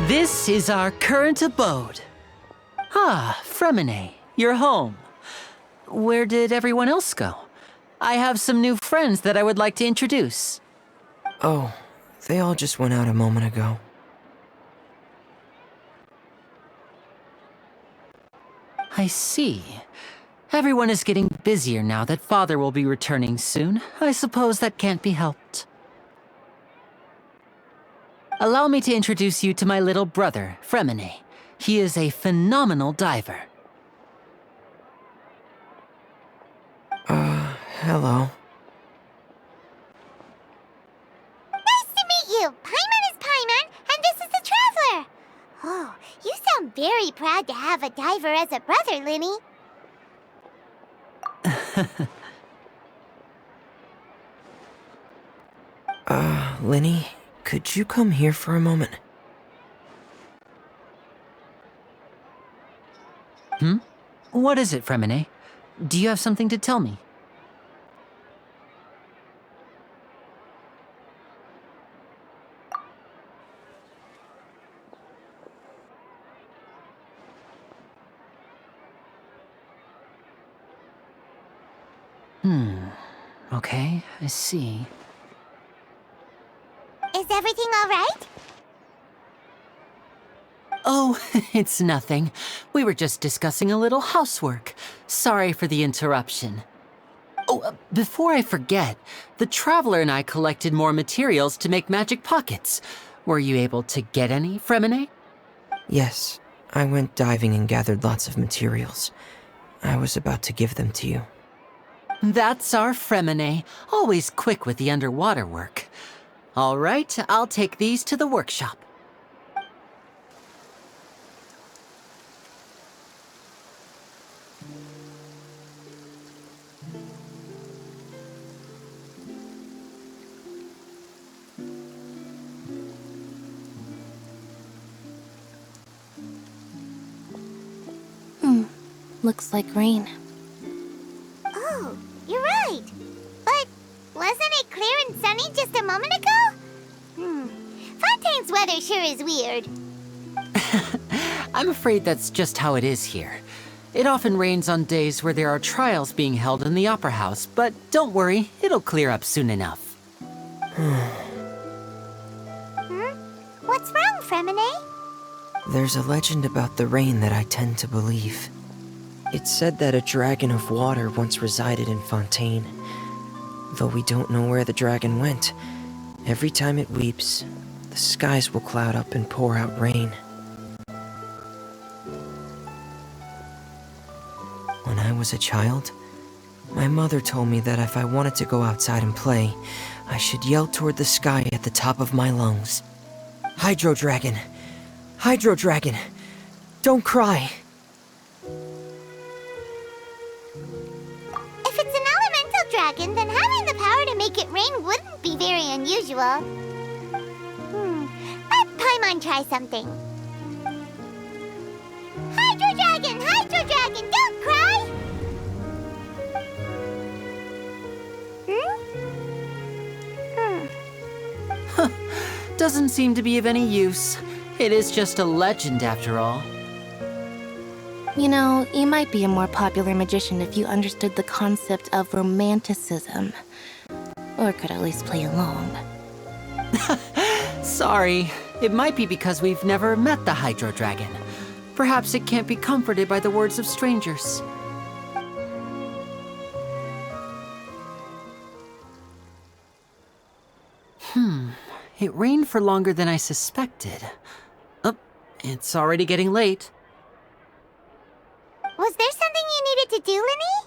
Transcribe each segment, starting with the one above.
This is our current abode. Ah, Fremine, you're home. Where did everyone else go? I have some new friends that I would like to introduce. Oh, they all just went out a moment ago. I see. Everyone is getting busier now that Father will be returning soon. I suppose that can't be helped. Allow me to introduce you to my little brother, Fremine. He is a phenomenal diver. Hello. Nice to meet you! Paimon is Paimon, and this is the Traveler! Oh, you sound very proud to have a diver as a brother, Linny. Linny, could you come here for a moment? What is it, Fremine? Do you have something to tell me? Okay, I see. Is everything all right? Oh, it's nothing. We were just discussing a little housework. Sorry for the interruption. Oh, before I forget, the Traveler and I collected more materials to make magic pockets. Were you able to get any, Fremine? Yes, I went diving and gathered lots of materials. I was about to give them to you. That's our Fremine, always quick with the underwater work. All right, I'll take these to the workshop. Looks like rain. Oh, you're right. But wasn't it clear and sunny just a moment ago? Fontaine's weather sure is weird. I'm afraid that's just how it is here. It often rains on days where there are trials being held in the Opera House, but don't worry, it'll clear up soon enough. What's wrong, Fremine? There's a legend about the rain that I tend to believe. It's said that a dragon of water once resided in Fontaine. Though we don't know where the dragon went, every time it weeps, the skies will cloud up and pour out rain. When I was a child, my mother told me that if I wanted to go outside and play, I should yell toward the sky at the top of my lungs. Hydro Dragon! Hydro Dragon! Don't cry! If it's an elemental dragon, then having the power to make it rain wouldn't be very unusual. Let Paimon try something. Hydro Dragon! Hydro Dragon! Don't cry! Doesn't seem to be of any use. It is just a legend after all. You know, you might be a more popular magician if you understood the concept of romanticism. Or could at least play along. Sorry, it might be because we've never met the Hydro Dragon. Perhaps it can't be comforted by the words of strangers. It rained for longer than I suspected. Oh, it's already getting late. Was there something you needed to do, Linny?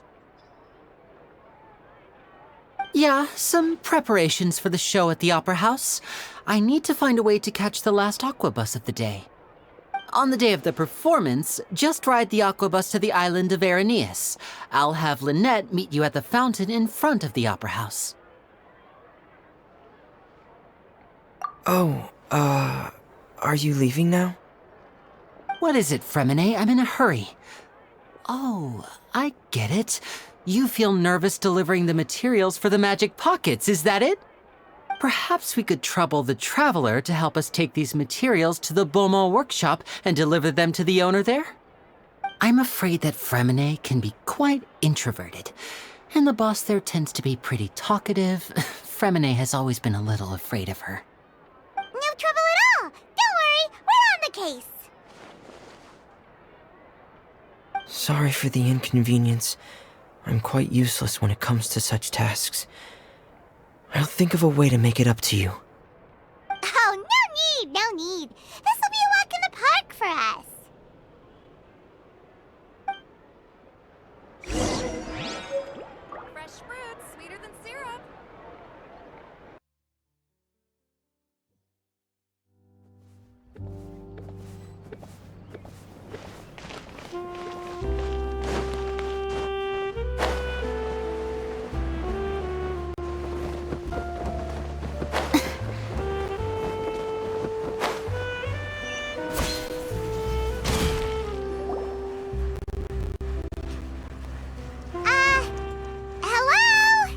Yeah, some preparations for the show at the Opera House. I need to find a way to catch the last aquabus of the day. On the day of the performance, just ride the aquabus to the island of Araneus. I'll have Lynette meet you at the fountain in front of the Opera House. Oh, are you leaving now? What is it, Fremine? I'm in a hurry. Oh, I get it. You feel nervous delivering the materials for the magic pockets, is that it? Perhaps we could trouble the traveler to help us take these materials to the Beaumont workshop and deliver them to the owner there? I'm afraid that Fremine can be quite introverted, and the boss there tends to be pretty talkative. Fremine has always been a little afraid of her. No trouble at all! Don't worry, we're on the case! Sorry for the inconvenience. I'm quite useless when it comes to such tasks. I'll think of a way to make it up to you. Oh, no need! This'll be a walk in the park for us! Fresh fruit, sweeter than syrup. Hello?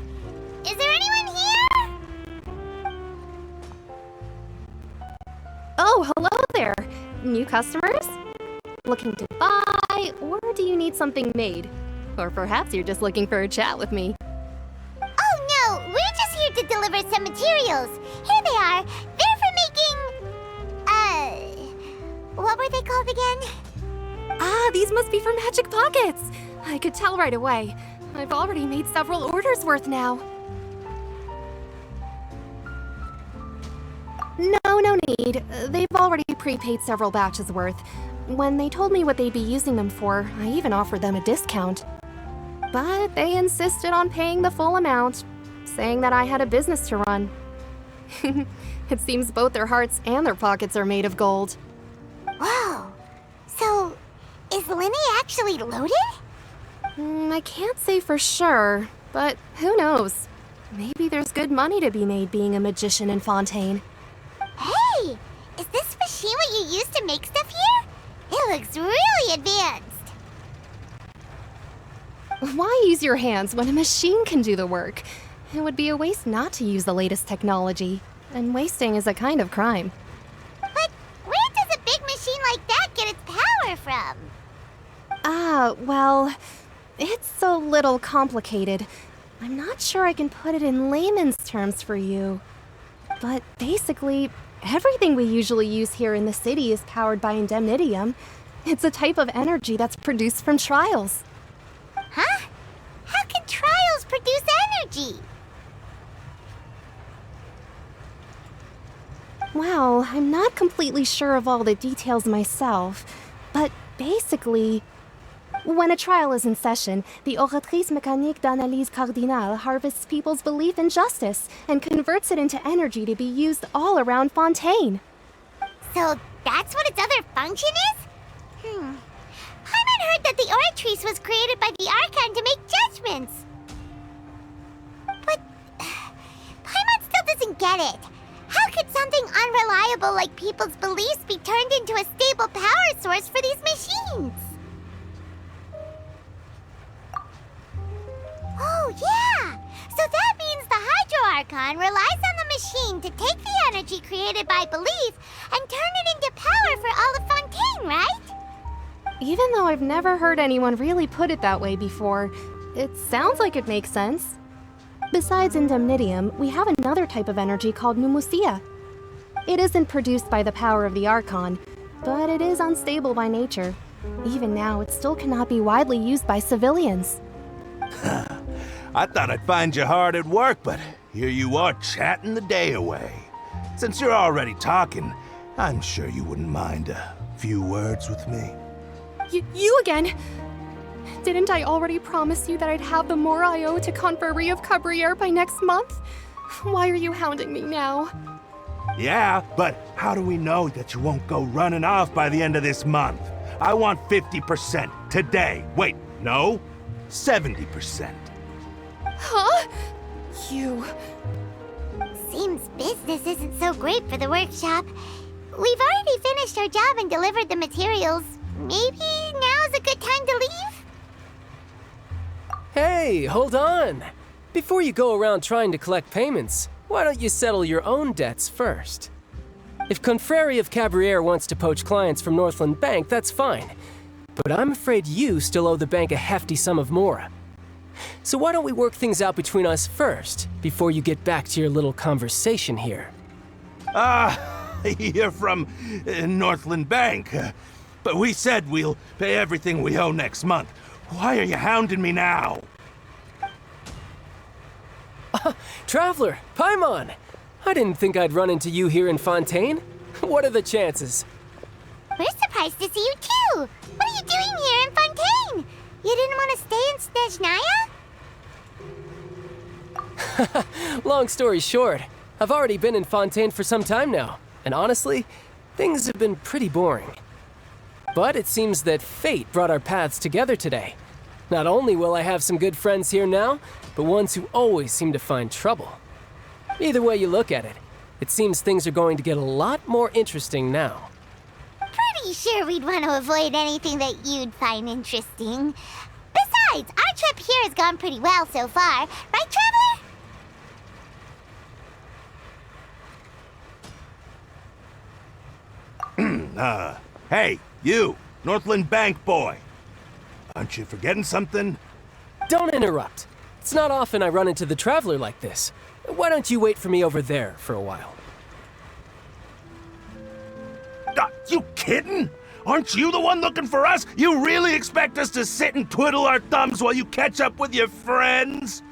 Is there anyone here? Oh, hello there. New customers? Looking to buy, or do you need something made? Or perhaps you're just looking for a chat with me. Oh no, we're just here to deliver some materials. Here they are. They're for making... what were they called again? Ah, these must be for magic pockets. I could tell right away. I've already made several orders worth now. No need. They've already prepaid several batches worth. When they told me what they'd be using them for, I even offered them a discount. But they insisted on paying the full amount, saying that I had a business to run. It seems both their hearts and their pockets are made of gold. Whoa. So, is Linny actually loaded? I can't say for sure, but who knows? Maybe there's good money to be made being a magician in Fontaine. Hey! Is this machine what you use to make stuff here? It looks really advanced. Why use your hands when a machine can do the work? It would be a waste not to use the latest technology, and wasting is a kind of crime. But where does a big machine like that get its power from? Well, it's a little complicated. I'm not sure I can put it in layman's terms for you. But basically, everything we usually use here in the city is powered by indemnitium. It's a type of energy that's produced from trials. Huh? How can trials produce energy? Well, I'm not completely sure of all the details myself, but basically, when a trial is in session, the oratrice mécanique d'analyse cardinale harvests people's belief in justice and converts it into energy to be used all around Fontaine. So that's what its other function is? Paimon heard that the oratrice was created by the Archon to make judgments. But Paimon still doesn't get it. How could something unreliable like people's beliefs be turned into a stable power source for these machines? Oh, yeah! So that means the Hydro Archon relies on the machine to take the energy created by belief and turn it into power for all of Fontaine, right? Even though I've never heard anyone really put it that way before, it sounds like it makes sense. Besides indemnitium, we have another type of energy called pneumosia. It isn't produced by the power of the Archon, but it is unstable by nature. Even now, it still cannot be widely used by civilians. I thought I'd find you hard at work, but here you are chatting the day away. Since you're already talking, I'm sure you wouldn't mind a few words with me. You again? Didn't I already promise you that I'd have the more I owe to Confrérie of Cabriere by next month? Why are you hounding me now? Yeah, but how do we know that you won't go running off by the end of this month? I want 50% today. Wait, no, 70%. Huh? You... Seems business isn't so great for the workshop. We've already finished our job and delivered the materials. Maybe now's a good time to leave? Hey, hold on! Before you go around trying to collect payments, why don't you settle your own debts first? If Confrérie of Cabriere wants to poach clients from Northland Bank, that's fine. But I'm afraid you still owe the bank a hefty sum of mora. So why don't we work things out between us first, before you get back to your little conversation here? You're from Northland Bank. But we said we'll pay everything we owe next month. Why are you hounding me now? Traveler, Paimon! I didn't think I'd run into you here in Fontaine. What are the chances? We're surprised to see you too! What are you doing here in Fontaine? You didn't want to stay in Snezhnaya? Long story short, I've already been in Fontaine for some time now, and honestly, things have been pretty boring. But it seems that fate brought our paths together today. Not only will I have some good friends here now, but ones who always seem to find trouble. Either way you look at it, it seems things are going to get a lot more interesting now. Pretty sure we'd want to avoid anything that you'd find interesting. Besides, our trip here has gone pretty well so far. Right, Traveler? Hey, you, Northland Bank boy. Aren't you forgetting something? Don't interrupt. It's not often I run into the Traveler like this. Why don't you wait for me over there for a while? You kidding? Aren't you the one looking for us? You really expect us to sit and twiddle our thumbs while you catch up with your friends?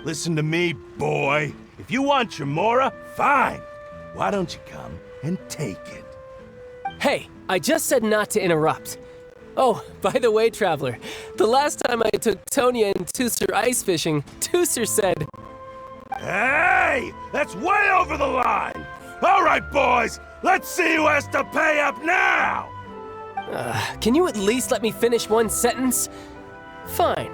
Listen to me, boy. If you want your mora, fine. Why don't you come and take it? Hey, I just said not to interrupt. Oh, by the way, Traveler, the last time I took Tonya and Tusser ice fishing, Tusser said, "Hey! That's way over the line! All right, boys, let's see who has to pay up now!" Can you at least let me finish one sentence? Fine.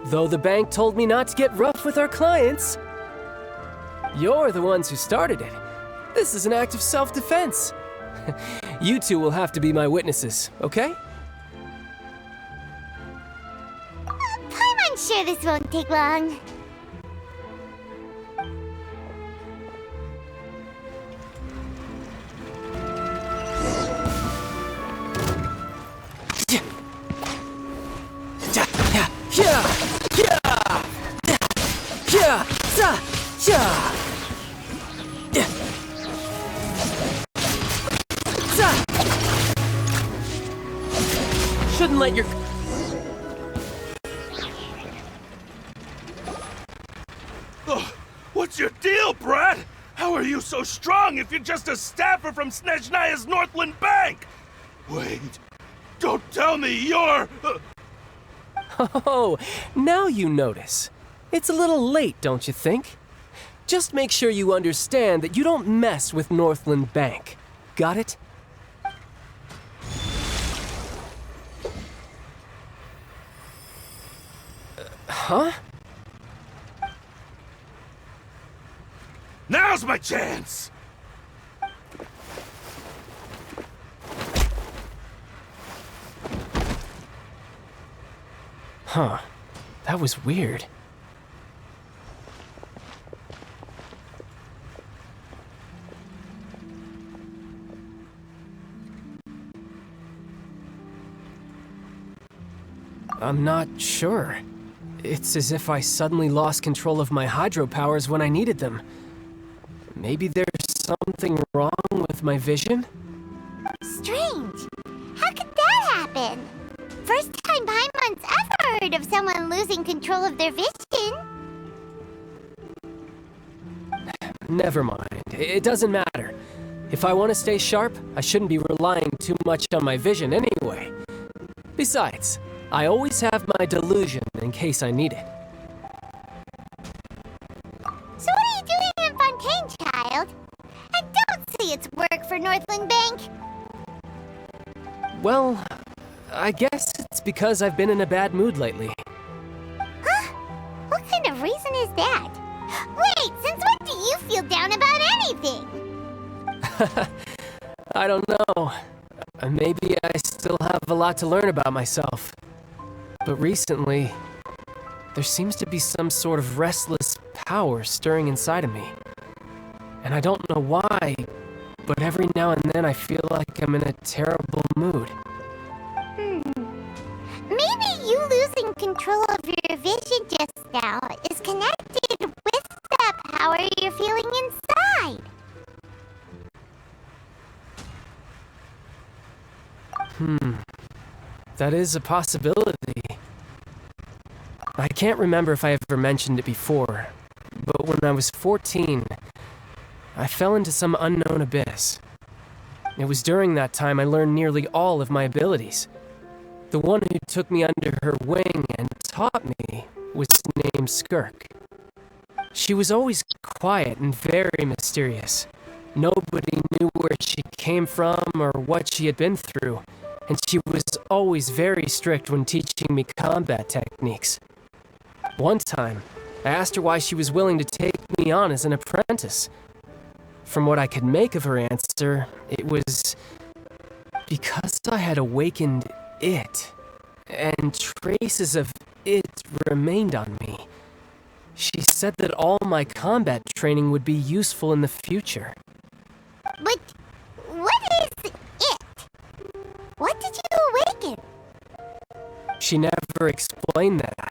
Though the bank told me not to get rough with our clients. You're the ones who started it. This is an act of self-defense. You two will have to be my witnesses, okay? I'm sure this won't take long. Shouldn't let your... What's your deal, Brad? How are you so strong if you're just a staffer from Snezhnaya's Northland Bank? Wait, don't tell me you're... Oh, now you notice. It's a little late, don't you think? Just make sure you understand that you don't mess with Northland Bank. Got it? Huh? Now's my chance! Huh. That was weird. I'm not sure. It's as if I suddenly lost control of my hydro powers when I needed them. Maybe there's something wrong with my vision? Strange. How could that happen? First time Paimon's ever heard of someone losing control of their vision. Never mind. It doesn't matter. If I want to stay sharp, I shouldn't be relying too much on my vision anyway. Besides, I always have my delusion in case I need it. So what are you doing in Fontaine, child? I don't see its work for Northland Bank. Well, I guess it's because I've been in a bad mood lately. Huh? What kind of reason is that? Wait, since when do you feel down about anything? I don't know. Maybe I still have a lot to learn about myself. But recently, there seems to be some sort of restless power stirring inside of me. and I don't know why, but every now and then I feel like I'm in a terrible mood. Maybe you losing control of your vision just now is connected with that power you're feeling inside. That is a possibility. I can't remember if I ever mentioned it before, but when I was 14, I fell into some unknown abyss. It was during that time I learned nearly all of my abilities. The one who took me under her wing and taught me was named Skirk. She was always quiet and very mysterious. Nobody knew where she came from or what she had been through, and she was always very strict when teaching me combat techniques. One time, I asked her why she was willing to take me on as an apprentice. From what I could make of her answer, it was because I had awakened it, and traces of it remained on me. She said that all my combat training would be useful in the future. But what is it? What did you awaken? She never explained that.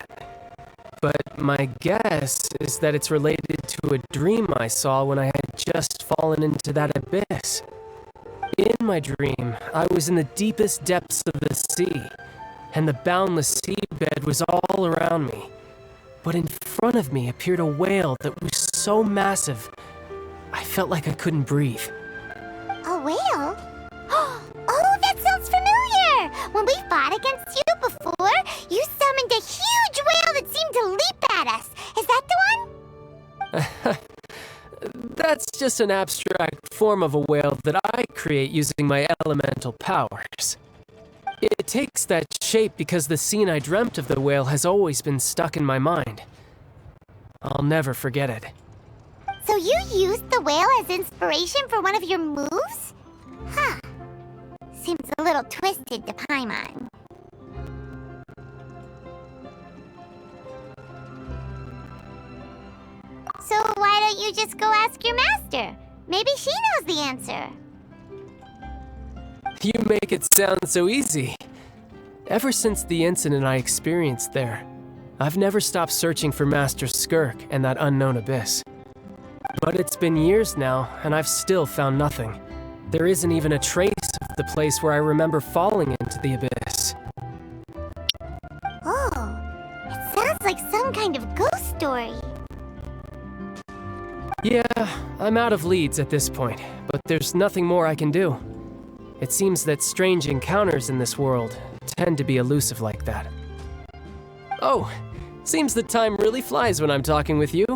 But my guess is that it's related to a dream I saw when I had just fallen into that abyss. In my dream, I was in the deepest depths of the sea, and the boundless seabed was all around me. But in front of me appeared a whale that was so massive, I felt like I couldn't breathe. A whale? Oh, that sounds familiar! When we fought against you before, you summoned a huge whale that seemed to leap at us. Is that the one? That's just an abstract form of a whale that I create using my elemental powers. It takes that shape because the scene I dreamt of the whale has always been stuck in my mind. I'll never forget it. So you used the whale as inspiration for one of your moves? Huh. Seems a little twisted to Paimon. So why don't you just go ask your master? Maybe she knows the answer. You make it sound so easy. Ever since the incident I experienced there, I've never stopped searching for Master Skirk and that unknown abyss. But it's been years now, and I've still found nothing. There isn't even a trace of the place where I remember falling into the abyss. Oh, it sounds like some kind of ghost story. Yeah, I'm out of leads at this point, but there's nothing more I can do. It seems that strange encounters in this world tend to be elusive like that. Oh, seems that time really flies when I'm talking with you.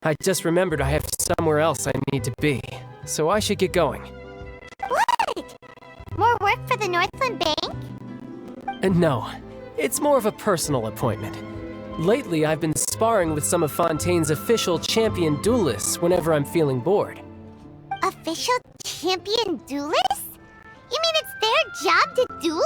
I just remembered I have somewhere else I need to be, so I should get going. What? More work for the Northland Bank? No, it's more of a personal appointment. Lately, I've been sparring with some of Fontaine's official champion duelists whenever I'm feeling bored. Official champion duelists? You mean it's their job to duel?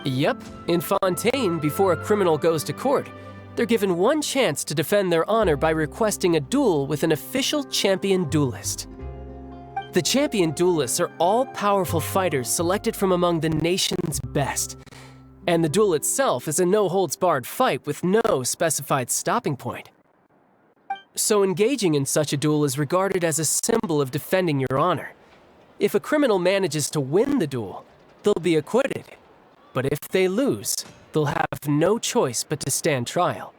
Yep, in Fontaine, before a criminal goes to court, they're given one chance to defend their honor by requesting a duel with an official champion duelist. The champion duelists are all-powerful fighters selected from among the nation's best. And the duel itself is a no-holds-barred fight with no specified stopping point. So engaging in such a duel is regarded as a symbol of defending your honor. If a criminal manages to win the duel, they'll be acquitted. But if they lose, they'll have no choice but to stand trial.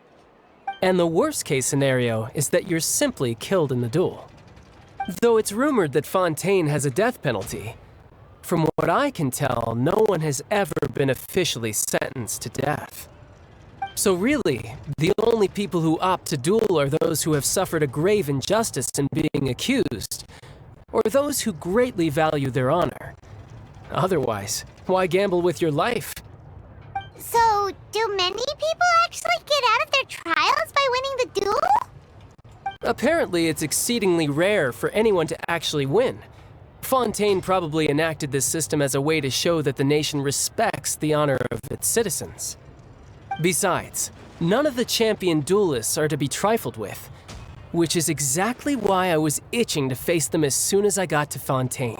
And the worst-case scenario is that you're simply killed in the duel. Though it's rumored that Fontaine has a death penalty, from what I can tell, no one has ever been officially sentenced to death. So really, the only people who opt to duel are those who have suffered a grave injustice in being accused, or those who greatly value their honor. Otherwise, why gamble with your life? So, do many people actually get out of their trials by winning the duel? Apparently, it's exceedingly rare for anyone to actually win. Fontaine probably enacted this system as a way to show that the nation respects the honor of its citizens. Besides, none of the champion duelists are to be trifled with. Which is exactly why I was itching to face them as soon as I got to Fontaine.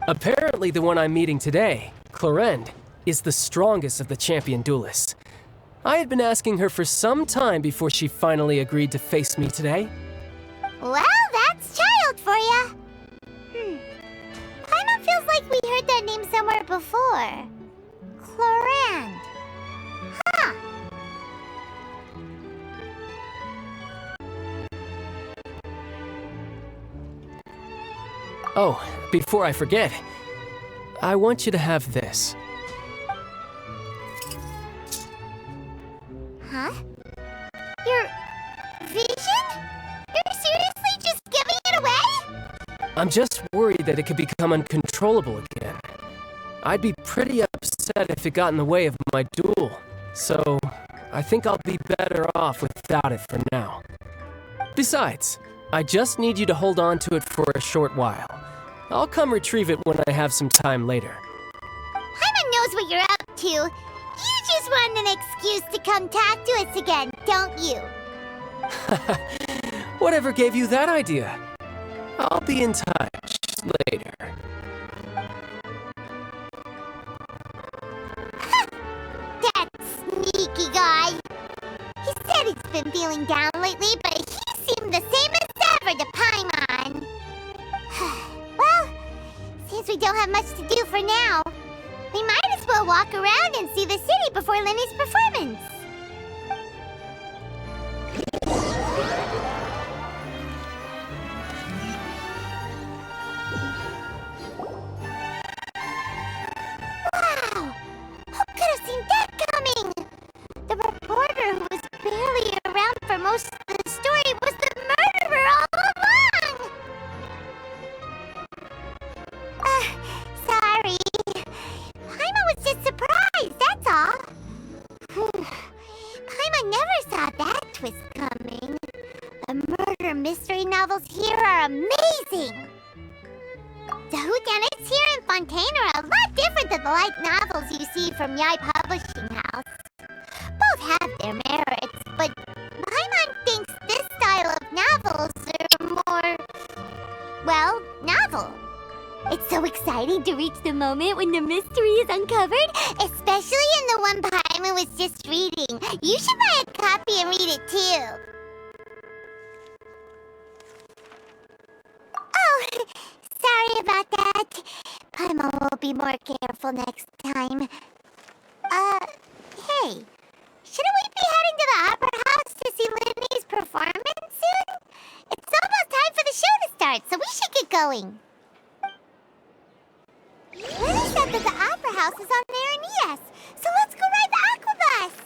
Apparently the one I'm meeting today, Clorinde, is the strongest of the champion duelists. I had been asking her for some time before she finally agreed to face me today. Well, that's Child for ya. Paimon feels like we heard that name somewhere before. Clorinde. Huh. Oh, before I forget, I want you to have this. Huh? Your vision? You're seriously just giving it away? I'm just worried that it could become uncontrollable again. I'd be pretty upset if it got in the way of my duel, so I think I'll be better off without it for now. Besides, I just need you to hold on to it for a short while. I'll come retrieve it when I have some time later. Paimon knows what you're up to. You just want an excuse to come talk to us again, don't you? Whatever gave you that idea? I'll be in touch later. That sneaky guy. He said he's been feeling down lately, but he seemed the same as ever to Paimon. Well, since we don't have much to do for now, we might as well walk around and see the city before Lenny's performance. Wow! Who could have seen that coming? The reporter who was barely around for most of the story was the murderer all along! Sorry. Paimon was just surprised, that's all. Paimon never saw that twist coming. The murder mystery novels here are amazing. The whodunits here in Fontaine are a lot different than the light novels you see from Yai Publishing House. Both have their merits, but Paimon thinks this style of novels are more, well, novel. It's so exciting to reach the moment when the mystery is uncovered, especially in the one Paimon was just reading. You should buy a copy and read it too. Oh, sorry about that. Paimon will be more careful next time. Hey, shouldn't we be heading to the opera house to see Linny's performance soon? It's almost time for the show to start, so we should get going. Lenny said that the opera house is on there in ES, so let's go ride the aquabus!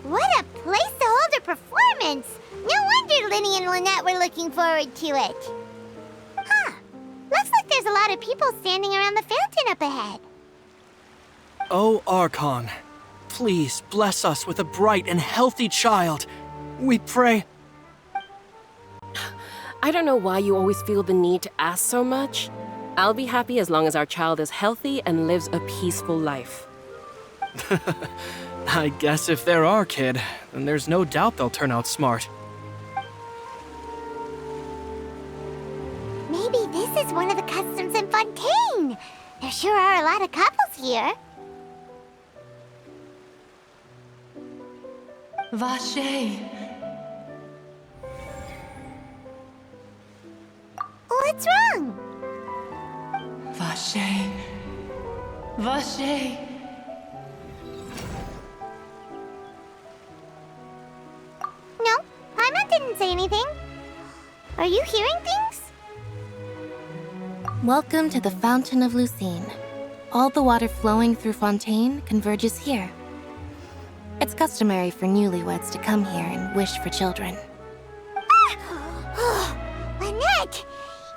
What a place to hold a performance! No wonder Linny and Lynette were looking forward to it. Huh. Looks like there's a lot of people standing around the fountain up ahead. O Archon, please bless us with a bright and healthy child. We pray. I don't know why you always feel the need to ask so much. I'll be happy as long as our child is healthy and lives a peaceful life. I guess if they're our kid, then there's no doubt they'll turn out smart. Maybe this is one of the customs in Fontaine. There sure are a lot of couples here. Vache. What's wrong? Vache. Vache. No, Paimon didn't say anything. Are you hearing things? Welcome to the Fountain of Lucine. all the water flowing through Fontaine converges here. It's customary for newlyweds to come here and wish for children. Lynette!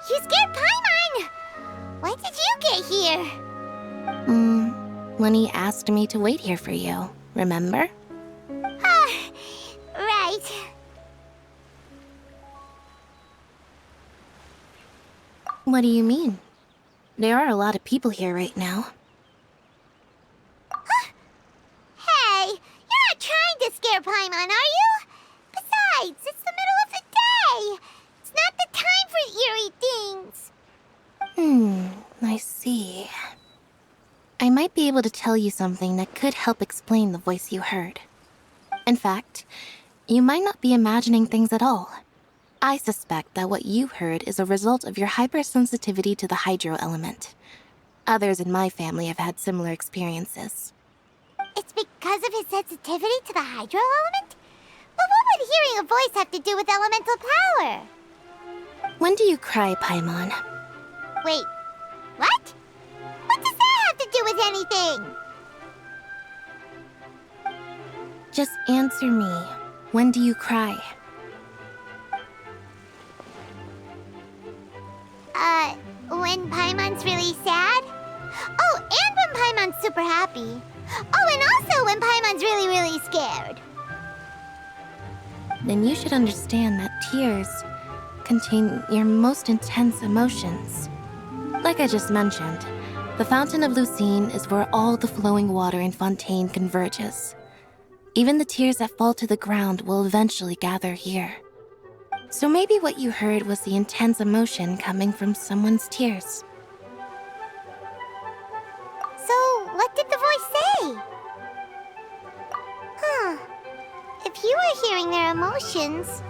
You scared Paimon! When did you get here? Lenny asked me to wait here for you, remember? Right. What do you mean? There are a lot of people here right now. Hey, you're not trying to scare Paimon, are you? Besides, it's the middle of the day. It's not the time for eerie things. I see. I might be able to tell you something that could help explain the voice you heard. In fact, you might not be imagining things at all. I suspect that what you heard is a result of your hypersensitivity to the hydro element. Others in my family have had similar experiences. It's because of his sensitivity to the hydro element? But what would hearing a voice have to do with elemental power? When do you cry, Paimon? Wait, what? What does that have to do with anything? Just answer me. When do you cry? When Paimon's really sad? Oh, and when Paimon's super happy. Oh, and also when Paimon's really, really scared. Then you should understand that tears contain your most intense emotions. Like I just mentioned, the Fountain of Lucine is where all the flowing water in Fontaine converges. Even the tears that fall to the ground will eventually gather here. So maybe what you heard was the intense emotion coming from someone's tears. So, what did the voice say? If you are hearing their emotions,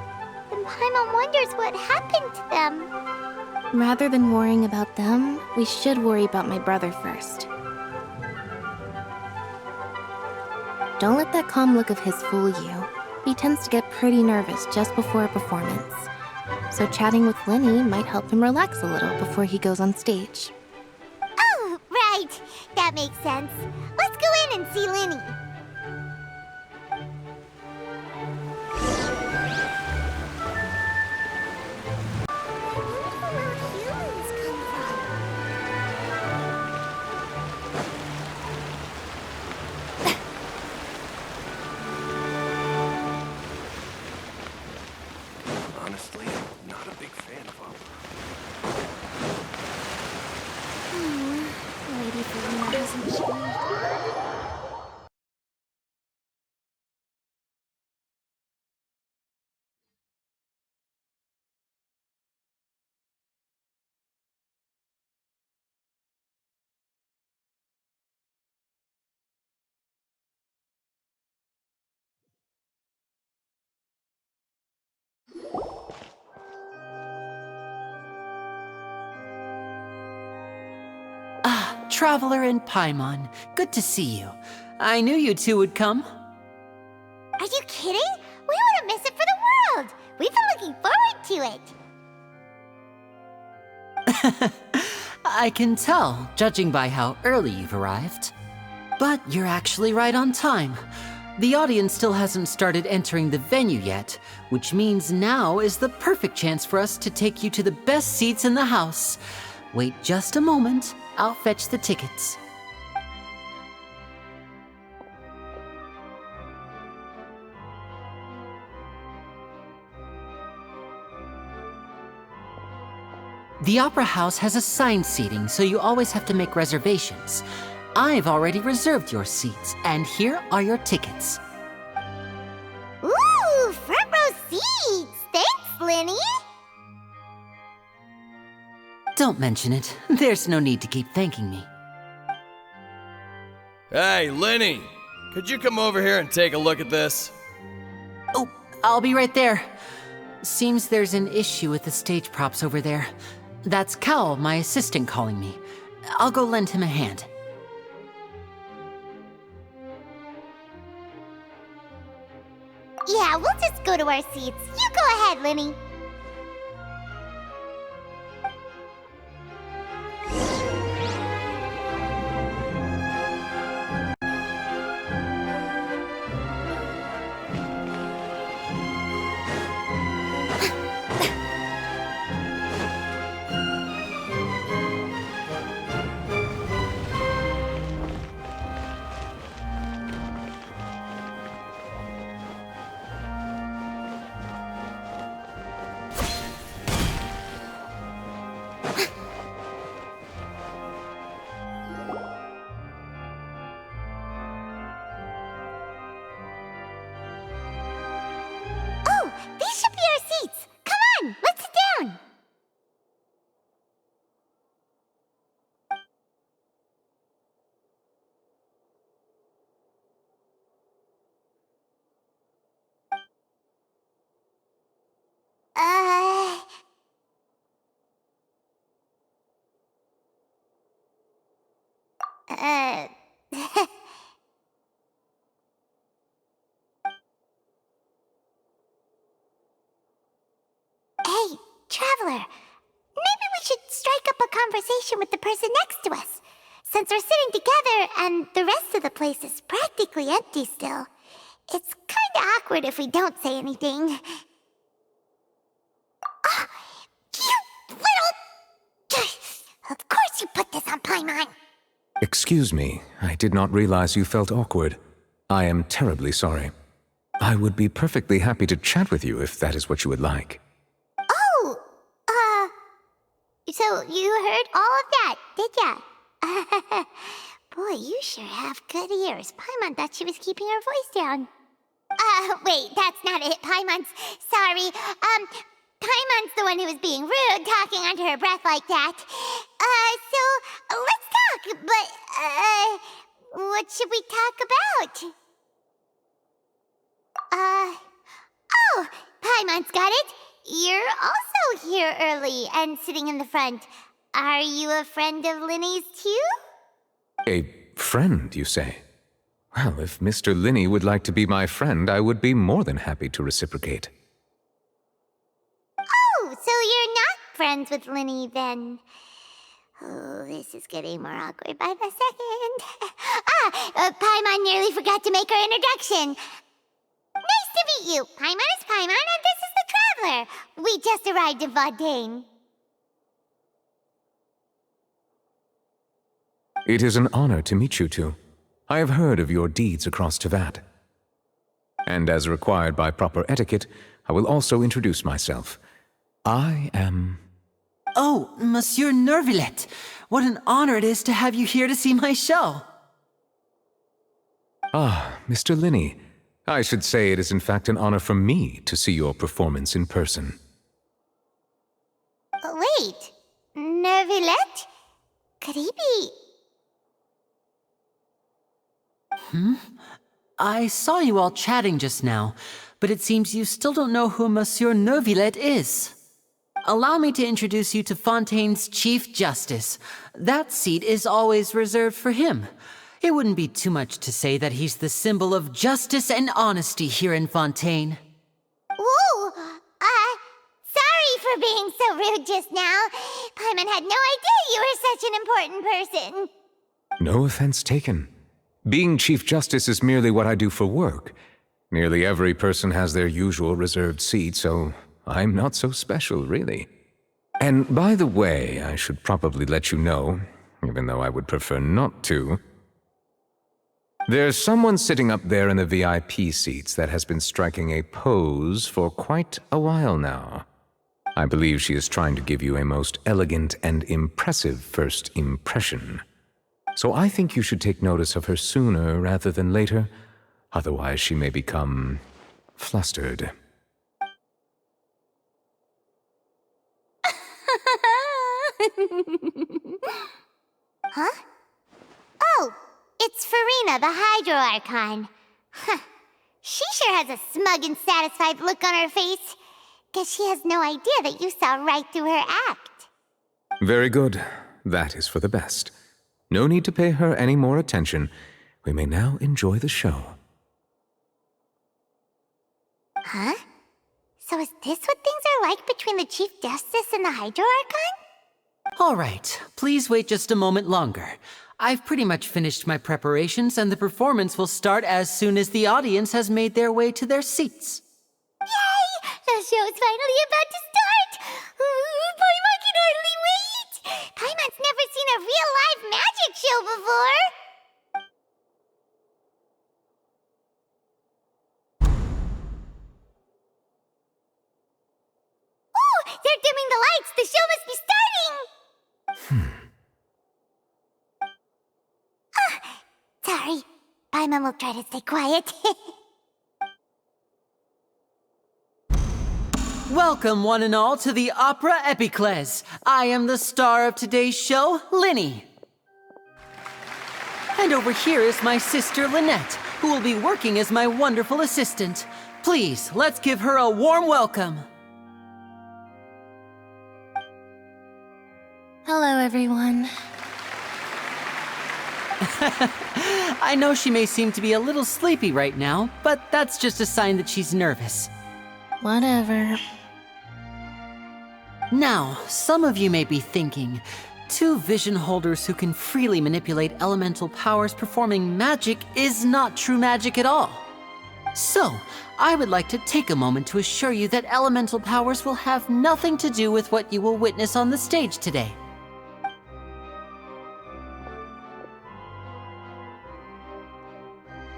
then Paimon wonders what happened to them. Rather than worrying about them, we should worry about my brother first. Don't let that calm look of his fool you. He tends to get pretty nervous just before a performance. So chatting with Lenny might help him relax a little before he goes on stage. Oh, right. That makes sense. Let's go in and see Lenny. Honestly, I'm not a big fan of opera. Lady Verena hasn't changed. Traveler and Paimon, good to see you. I knew you two would come. Are you kidding? We wouldn't miss it for the world. We've been looking forward to it. I can tell, judging by how early you've arrived. But you're actually right on time. The audience still hasn't started entering the venue yet, which means now is the perfect chance for us to take you to the best seats in the house. Wait just a moment. I'll fetch the tickets. The Opera House has assigned seating, so you always have to make reservations. I've already reserved your seats, and here are your tickets. Ooh, front row seats. Thanks, Lenny. Don't mention it. There's no need to keep thanking me. Hey, Lenny! Could you come over here and take a look at this? Oh, I'll be right there. Seems there's an issue with the stage props over there. That's Cal, my assistant, calling me. I'll go lend him a hand. Yeah, we'll just go to our seats. You go ahead, Lenny. Hey, Traveler. Maybe we should strike up a conversation with the person next to us. Since we're sitting together and the rest of the place is practically empty still, it's kinda awkward if we don't say anything. Ah, you little... Of course you put this on Paimon. Excuse me, I did not realize you felt awkward. I am terribly sorry. I would be perfectly happy to chat with you if that is what you would like. Oh, so you heard all of that, did ya? Boy, you sure have good ears. Paimon thought she was keeping her voice down. Wait, that's not it, Paimon's... Sorry, Paimon's the one who was being rude, talking under her breath like that. So, let's talk, but, what should we talk about? Oh, Paimon's got it. You're also here early and sitting in the front. Are you a friend of Linny's too? A friend, you say? Well, if Mr. Linny would like to be my friend, I would be more than happy to reciprocate. Oh, so you're not friends with Linny then? Oh, this is getting more awkward by the second. Paimon nearly forgot to make her introduction. Nice to meet you. Paimon is Paimon, and this is the Traveler. We just arrived in Fontaine. It is an honor to meet you two. I have heard of your deeds across Tevat. And as required by proper etiquette, I will also introduce myself. I am... Oh, Monsieur Nervillet. What an honor it is to have you here to see my show. Ah, Mr. Linny. I should say it is in fact an honor for me to see your performance in person. Wait, Nervillet? Could he be... I saw you all chatting just now, but it seems you still don't know who Monsieur Nervillet is. Allow me to introduce you to Fontaine's Chief Justice. That seat is always reserved for him. It wouldn't be too much to say that he's the symbol of justice and honesty here in Fontaine. Whoa! Sorry for being so rude just now. Paimon had no idea you were such an important person. No offense taken. Being Chief Justice is merely what I do for work. Nearly every person has their usual reserved seat, so I'm not so special, really. And by the way, I should probably let you know, even though I would prefer not to, there's someone sitting up there in the VIP seats that has been striking a pose for quite a while now. I believe she is trying to give you a most elegant and impressive first impression. So I think you should take notice of her sooner rather than later, otherwise she may become flustered. Huh? Oh, it's Farina, the Hydro Archon. Huh. She sure has a smug and satisfied look on her face. Guess she has no idea that you saw right through her act. Very good. That is for the best. No need to pay her any more attention. We may now enjoy the show. Huh? So is this what things are like between the Chief Justice and the Hydro Archon? All right, please wait just a moment longer. I've pretty much finished my preparations, and the performance will start as soon as the audience has made their way to their seats. Yay! The show's finally about to start! Paimon can hardly wait! Paimon's never seen a real live magic show before! Oh! They're dimming the lights! The show must be starting! Sorry. Paimon will try to stay quiet. Welcome, one and all, to the Opera Epiclese. I am the star of today's show, Linny. And over here is my sister, Lynette, who will be working as my wonderful assistant. Please, let's give her a warm welcome. Hello, everyone. I know she may seem to be a little sleepy right now, but that's just a sign that she's nervous. Whatever. Now, some of you may be thinking, two vision holders who can freely manipulate elemental powers performing magic is not true magic at all. So, I would like to take a moment to assure you that elemental powers will have nothing to do with what you will witness on the stage today.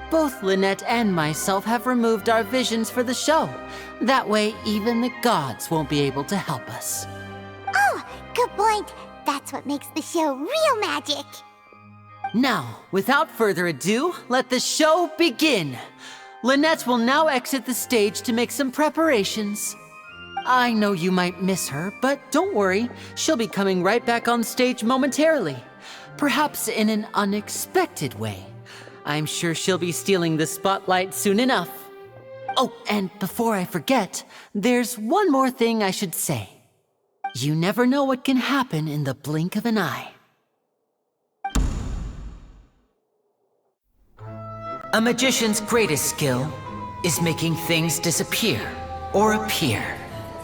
Both Lynette and myself have removed our visions for the show. That way, even the gods won't be able to help us. Oh, good point. That's what makes the show real magic. Now, without further ado, let the show begin. Lynette will now exit the stage to make some preparations. I know you might miss her, but don't worry. She'll be coming right back on stage momentarily. Perhaps in an unexpected way. I'm sure she'll be stealing the spotlight soon enough. Oh, and before I forget, there's one more thing I should say. You never know what can happen in the blink of an eye. A magician's greatest skill is making things disappear or appear.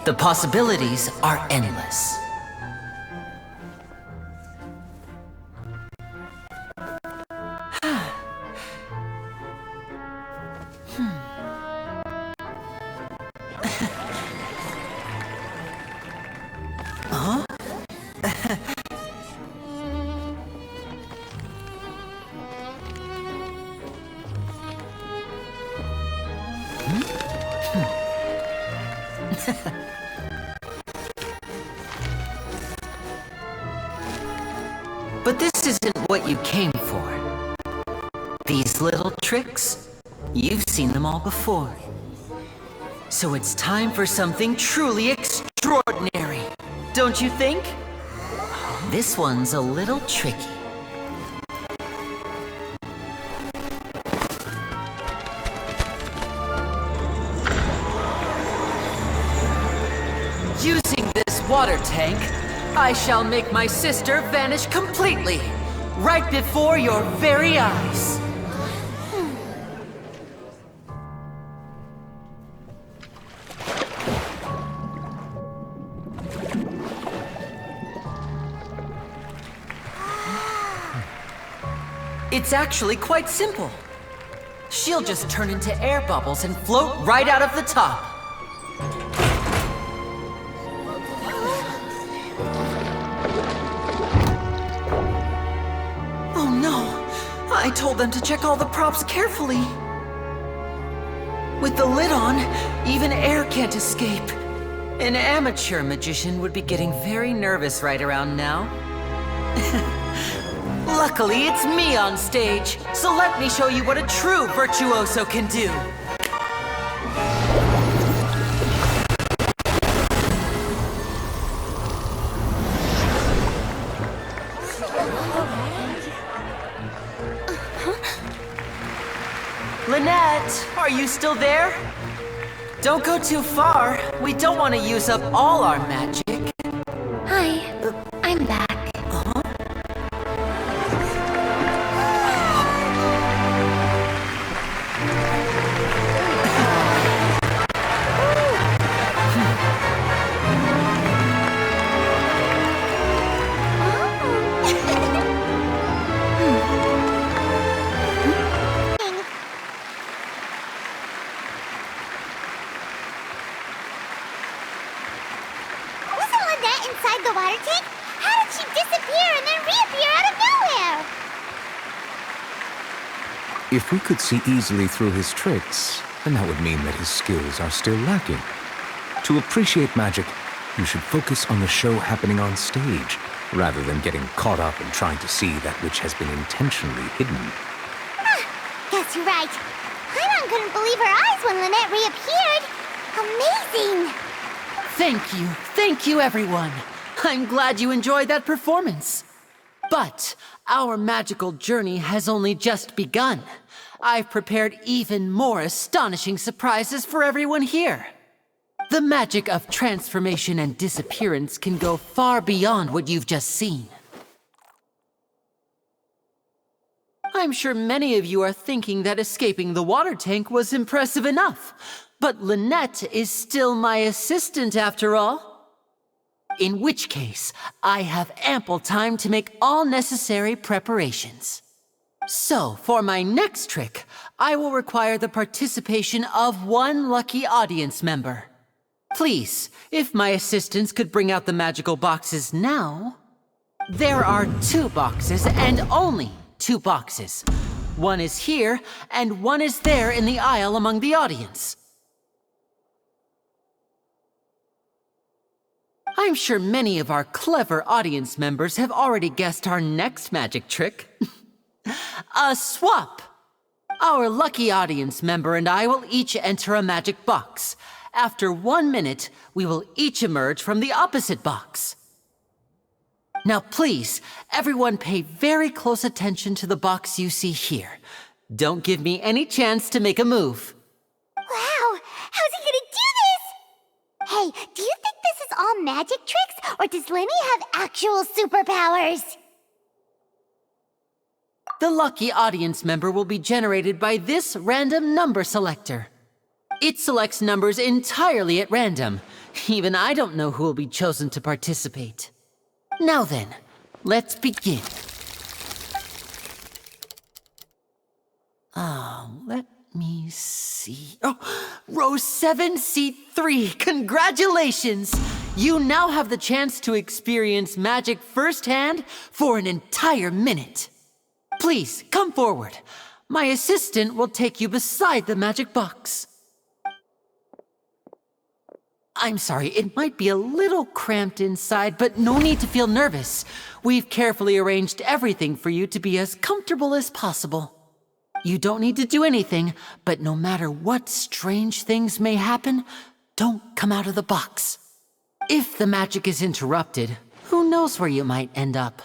The possibilities are endless. But this isn't what you came for. These little tricks, you've seen them all before. So it's time for something truly extraordinary, don't you think? This one's a little tricky. Using this water tank, I shall make my sister vanish completely, right before your very eyes. It's actually quite simple. She'll just turn into air bubbles and float right out of the top. I told them to check all the props carefully. With the lid on, even air can't escape. An amateur magician would be getting very nervous right around now. Luckily, it's me on stage, so let me show you what a true virtuoso can do. Lynette, are you still there? Don't go too far. We don't want to use up all our magic. Hi, I'm back. If we could see easily through his tricks, then that would mean that his skills are still lacking. To appreciate magic, you should focus on the show happening on stage, rather than getting caught up in trying to see that which has been intentionally hidden. Guess you're right. Paimon couldn't believe her eyes when Lynette reappeared. Amazing! Thank you everyone. I'm glad you enjoyed that performance. But our magical journey has only just begun. I've prepared even more astonishing surprises for everyone here. The magic of transformation and disappearance can go far beyond what you've just seen. I'm sure many of you are thinking that escaping the water tank was impressive enough, but Lynette is still my assistant after all. In which case, I have ample time to make all necessary preparations. So, for my next trick, I will require the participation of one lucky audience member. Please, if my assistants could bring out the magical boxes now. There are 2 boxes and only 2 boxes. One is here and one is there in the aisle among the audience. I'm sure many of our clever audience members have already guessed our next magic trick. A swap! Our lucky audience member and I will each enter a magic box. After 1 minute, we will each emerge from the opposite box. Now please, everyone pay very close attention to the box you see here. Don't give me any chance to make a move. Wow! How's he gonna do this? Hey, do you think this is all magic tricks, or does Lenny have actual superpowers? The lucky audience member will be generated by this random number selector. It selects numbers entirely at random. Even I don't know who will be chosen to participate. Now then, let's begin. Let me see. Oh, row 7, seat 3. Congratulations! You now have the chance to experience magic firsthand for an entire minute. Please, come forward. My assistant will take you beside the magic box. I'm sorry, it might be a little cramped inside, but no need to feel nervous. We've carefully arranged everything for you to be as comfortable as possible. You don't need to do anything, but no matter what strange things may happen, don't come out of the box. If the magic is interrupted, who knows where you might end up?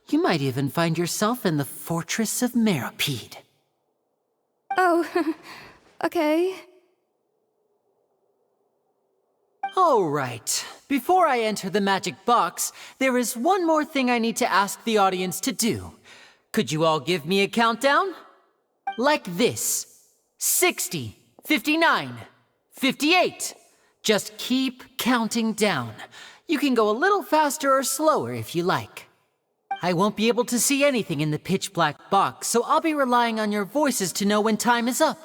You might even find yourself in the Fortress of Meropide. Oh, okay. All right. Before I enter the magic box, there is one more thing I need to ask the audience to do. Could you all give me a countdown? Like this. 60, 59, 58. Just keep counting down. You can go a little faster or slower if you like. I won't be able to see anything in the pitch black box, so I'll be relying on your voices to know when time is up.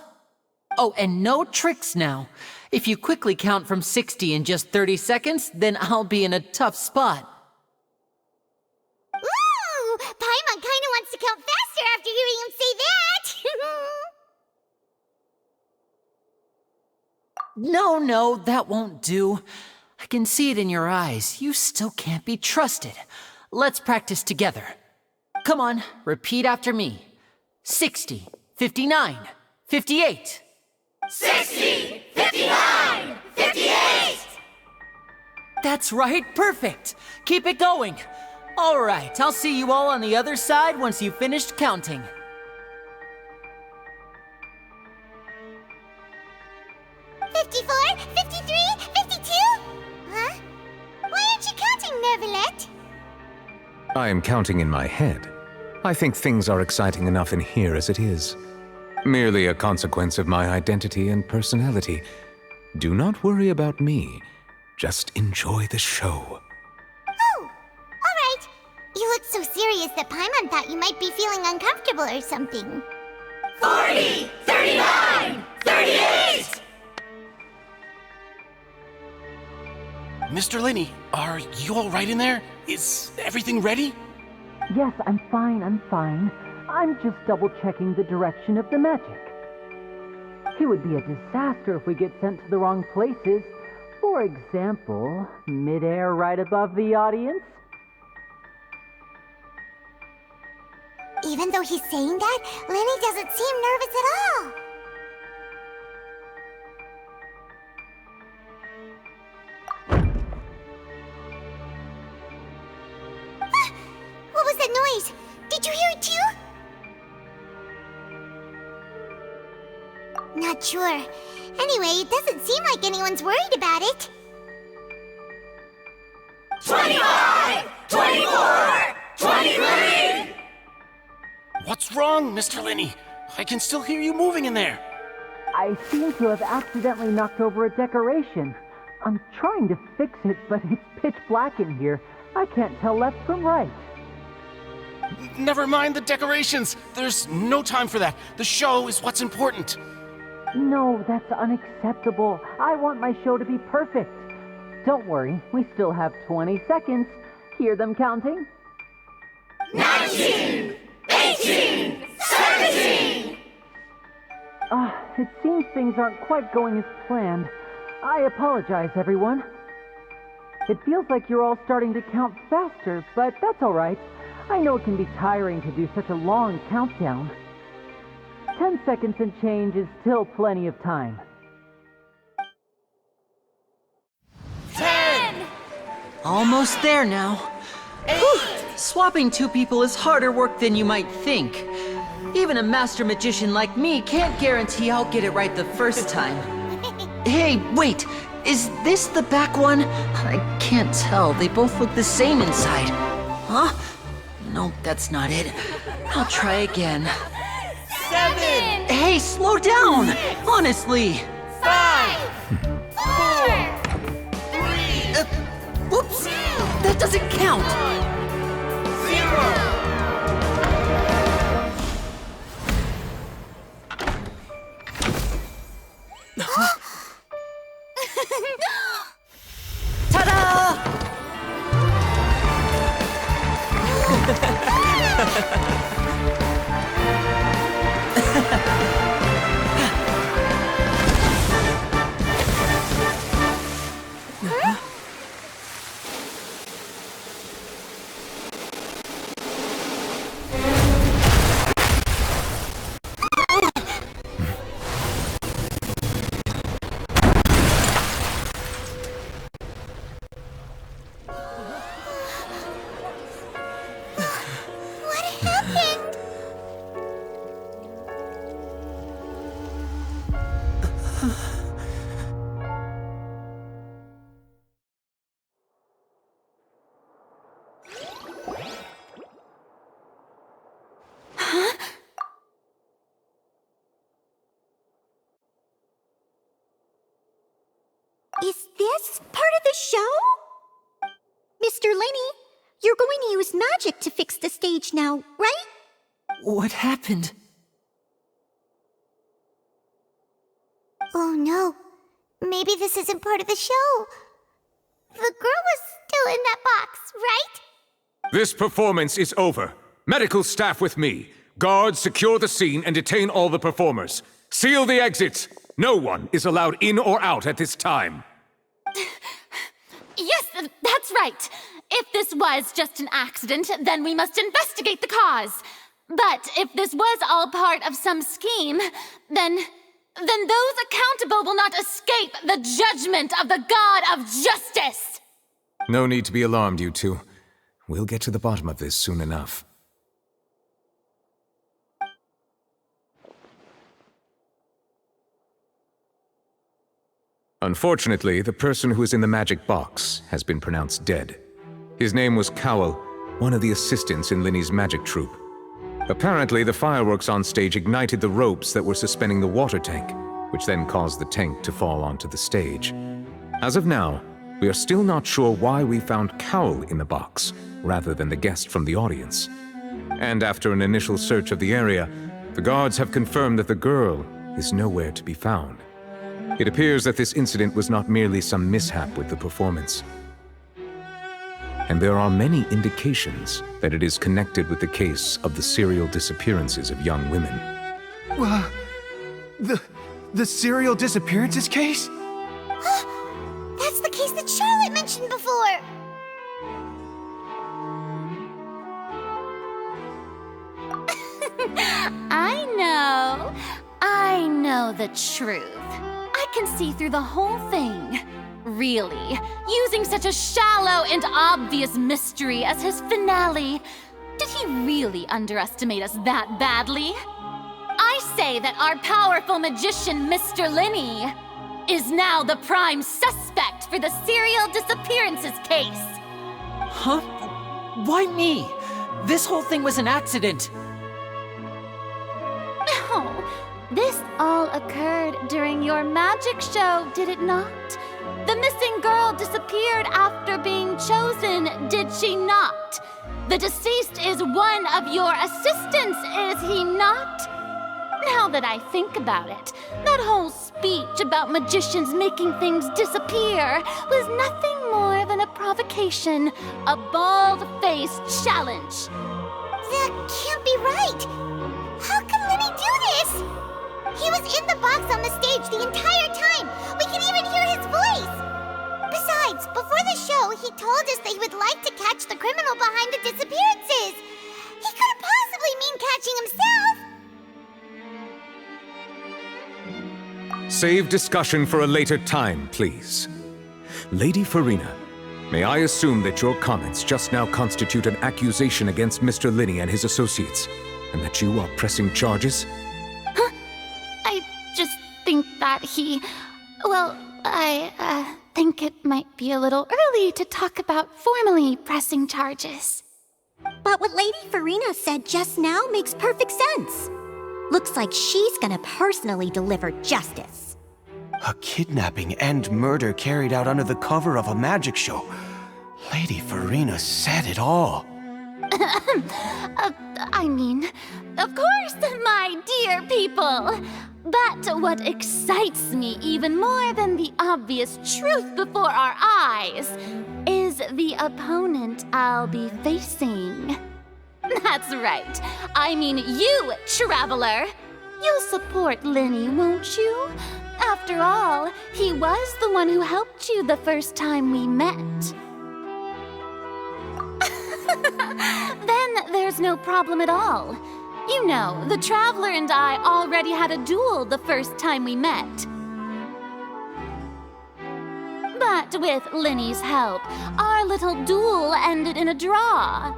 Oh, and no tricks now. If you quickly count from 60 in just 30 seconds, then I'll be in a tough spot. Ooh! Paimon kinda wants to count faster after hearing him say that! No, that won't do. I can see it in your eyes. You still can't be trusted. Let's practice together. Come on, repeat after me. 60, 59, 58. 60! 59! 58! That's right, perfect. Keep it going. All right, I'll see you all on the other side once you've finished counting. $54, $53, $52? Huh? Why aren't you counting, Nervalet? I am counting in my head. I think things are exciting enough in here as it is. Merely a consequence of my identity and personality. Do not worry about me. Just enjoy the show. Oh, all right. You look so serious that Paimon thought you might be feeling uncomfortable or something. 40, 39, 38! Mr. Lenny, are you all right in there? Is everything ready? Yes, I'm fine. I'm just double-checking the direction of the magic. It would be a disaster if we get sent to the wrong places. For example, mid-air right above the audience. Even though he's saying that, Lenny doesn't seem nervous at all. What was that noise? Did you hear it too? Not sure. Anyway, it doesn't seem like anyone's worried about it. 25! 24! 23! What's wrong, Mr. Linney? I can still hear you moving in there. I seem to have accidentally knocked over a decoration. I'm trying to fix it, but it's pitch black in here. I can't tell left from right. Never mind the decorations. There's no time for that. The show is what's important. No, that's unacceptable. I want my show to be perfect. Don't worry, we still have 20 seconds. Hear them counting? 19! 18! 17! It seems things aren't quite going as planned. I apologize, everyone. It feels like you're all starting to count faster, but that's all right. I know it can be tiring to do such a long countdown. 10 seconds and change is still plenty of time. 10! Almost there now. Whew. Swapping two people is harder work than you might think. Even a master magician like me can't guarantee I'll get it right the first time. Hey, wait! Is this the back one? I can't tell. They both look the same inside. Huh? No, that's not it. I'll try again. 7! Hey, slow down! Honestly! 5! 4! 3! Whoops! That doesn't count! 0! Ta-da! Is this part of the show? Mr. Linney, you're going to use magic to fix the stage now, right? What happened? Oh no. Maybe this isn't part of the show. The girl was still in that box, right? This performance is over. Medical staff with me. Guards, secure the scene and detain all the performers. Seal the exits. No one is allowed in or out at this time. Yes, that's right. If this was just an accident, then we must investigate the cause. But if this was all part of some scheme, then those accountable will not escape the judgment of the God of Justice! No need to be alarmed, you two. We'll get to the bottom of this soon enough. Unfortunately, the person who is in the magic box has been pronounced dead. His name was Cowell, one of the assistants in Linney's magic troupe. Apparently, the fireworks on stage ignited the ropes that were suspending the water tank, which then caused the tank to fall onto the stage. As of now, we are still not sure why we found Cowell in the box, rather than the guest from the audience. And after an initial search of the area, the guards have confirmed that the girl is nowhere to be found. It appears that this incident was not merely some mishap with the performance. And there are many indications that it is connected with the case of the serial disappearances of young women. The serial disappearances case? That's the case that Charlotte mentioned before! I know the truth. I can see through the whole thing. Really, using such a shallow and obvious mystery as his finale, did he really underestimate us that badly? I say that our powerful magician, Mr. Linney, is now the prime suspect for the serial disappearances case. Huh? Why me? This whole thing was an accident. This all occurred during your magic show, did it not? The missing girl disappeared after being chosen, did she not? The deceased is one of your assistants, is he not? Now that I think about it, that whole speech about magicians making things disappear was nothing more than a provocation, a bald-faced challenge. That can't be right. How can Lenny do this? He was in the box on the stage the entire time. We can even hear his voice. Besides, before the show, he told us that he would like to catch the criminal behind the disappearances. He couldn't possibly mean catching himself. Save discussion for a later time, please. Lady Farina, may I assume that your comments just now constitute an accusation against Mr. Linney and his associates, and that you are pressing charges? Huh? I just think that I think it might be a little early to talk about formally pressing charges. But what Lady Farina said just now makes perfect sense. Looks like she's gonna personally deliver justice. A kidnapping and murder carried out under the cover of a magic show. Lady Farina said it all. I mean, of course, my dear people. But what excites me even more than the obvious truth before our eyes is the opponent I'll be facing. That's right. I mean you, Traveler. You'll support Lenny, won't you? After all, he was the one who helped you the first time we met. Then there's no problem at all. You know, the Traveler and I already had a duel the first time we met. But with Lenny's help, our little duel ended in a draw.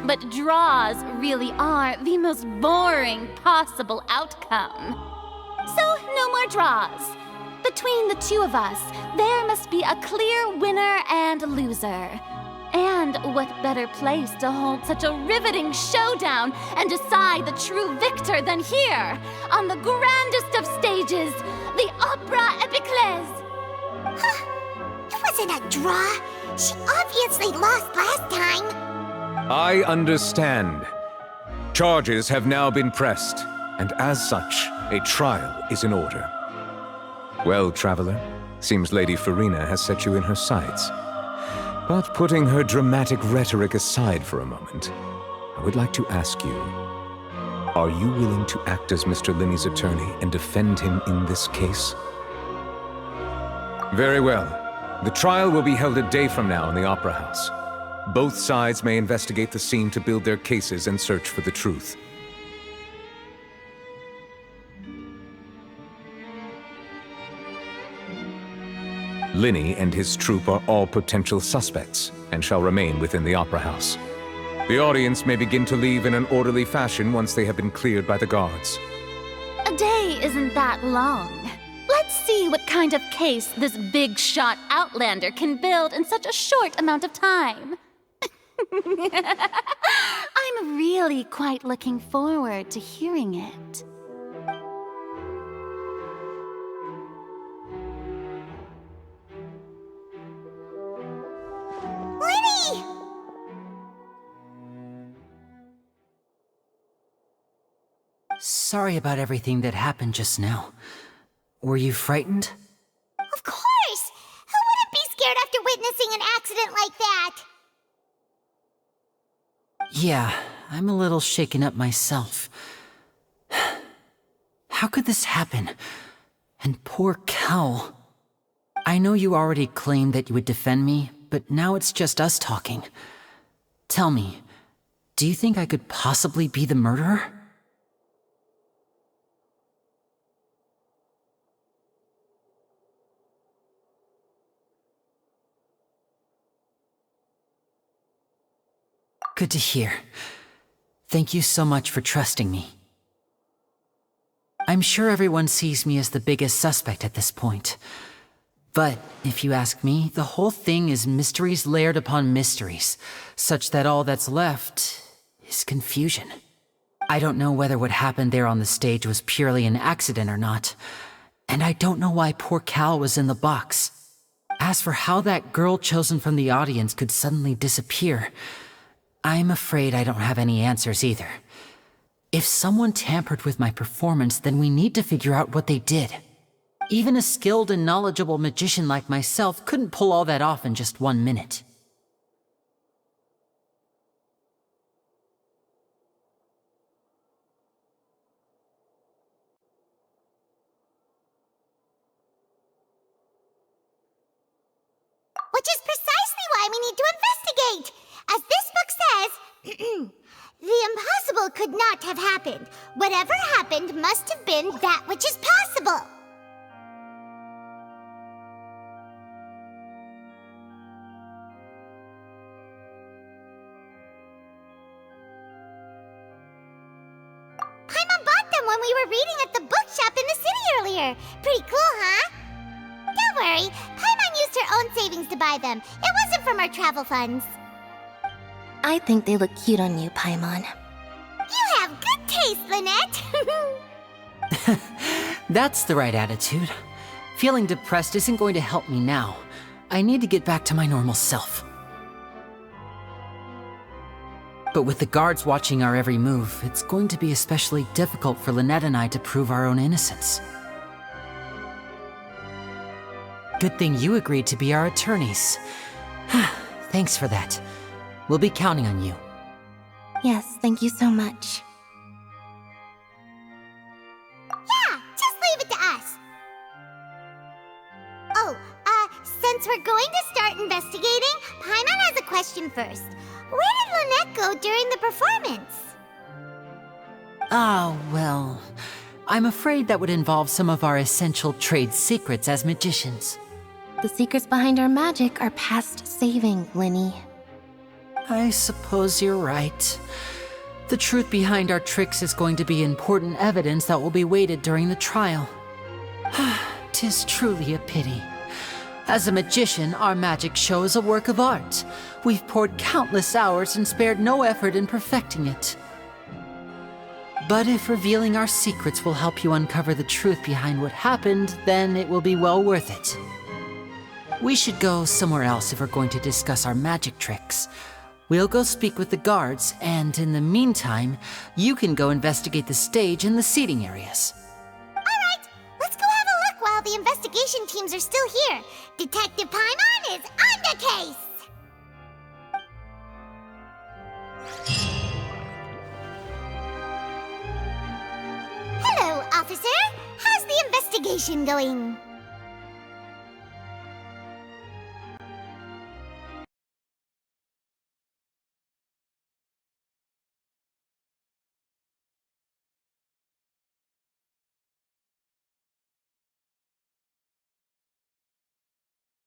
But draws really are the most boring possible outcome. So, no more draws. Between the two of us, there must be a clear winner and loser. And what better place to hold such a riveting showdown and decide the true victor than here, on the grandest of stages, the Opera Epiclese. Huh? It wasn't a draw. She obviously lost last time. I understand. Charges have now been pressed, and as such, a trial is in order. Well, Traveler, seems Lady Farina has set you in her sights. But putting her dramatic rhetoric aside for a moment, I would like to ask you, are you willing to act as Mr. Linney's attorney and defend him in this case? Very well. The trial will be held a day from now in the Opera House. Both sides may investigate the scene to build their cases and search for the truth. Linney and his troupe are all potential suspects and shall remain within the Opera House. The audience may begin to leave in an orderly fashion once they have been cleared by the guards. A day isn't that long. Let's see what kind of case this big-shot Outlander can build in such a short amount of time. I'm really quite looking forward to hearing it. Lenny! Sorry about everything that happened just now. Were you frightened? Of course! Who wouldn't be scared after witnessing an accident like that? Yeah, I'm a little shaken up myself. How could this happen? And poor Cal. I know you already claimed that you would defend me, but now it's just us talking. Tell me, do you think I could possibly be the murderer? Good to hear. Thank you so much for trusting me. I'm sure everyone sees me as the biggest suspect at this point. But if you ask me, the whole thing is mysteries layered upon mysteries, such that all that's left is confusion. I don't know whether what happened there on the stage was purely an accident or not, and I don't know why poor Cal was in the box. As for how that girl chosen from the audience could suddenly disappear, I'm afraid I don't have any answers either. If someone tampered with my performance, then we need to figure out what they did. Even a skilled and knowledgeable magician like myself couldn't pull all that off in just 1 minute. Which is precisely why we need to investigate! As this book says, the impossible could not have happened. Whatever happened must have been that which is possible. Paimon bought them when we were reading at the bookshop in the city earlier. Pretty cool, huh? Don't worry, Paimon used her own savings to buy them. It wasn't from our travel funds. I think they look cute on you, Paimon. You have good taste, Lynette! That's the right attitude. Feeling depressed isn't going to help me now. I need to get back to my normal self. But with the guards watching our every move, it's going to be especially difficult for Lynette and I to prove our own innocence. Good thing you agreed to be our attorneys. Thanks for that. We'll be counting on you. Yes, thank you so much. Yeah, just leave it to us. Oh, since we're going to start investigating, Paimon has a question first. Where did Lynette go during the performance? Well, I'm afraid that would involve some of our essential trade secrets as magicians. The secrets behind our magic are past saving, Lynnie. I suppose you're right. The truth behind our tricks is going to be important evidence that will be weighted during the trial. 'Tis truly a pity. As a magician, our magic show is a work of art. We've poured countless hours and spared no effort in perfecting it. But if revealing our secrets will help you uncover the truth behind what happened, then it will be well worth it. We should go somewhere else if we're going to discuss our magic tricks. We'll go speak with the guards, and in the meantime, you can go investigate the stage and the seating areas. Alright, let's go have a look while the investigation teams are still here. Detective Paimon is on the case! Hello, officer. How's the investigation going?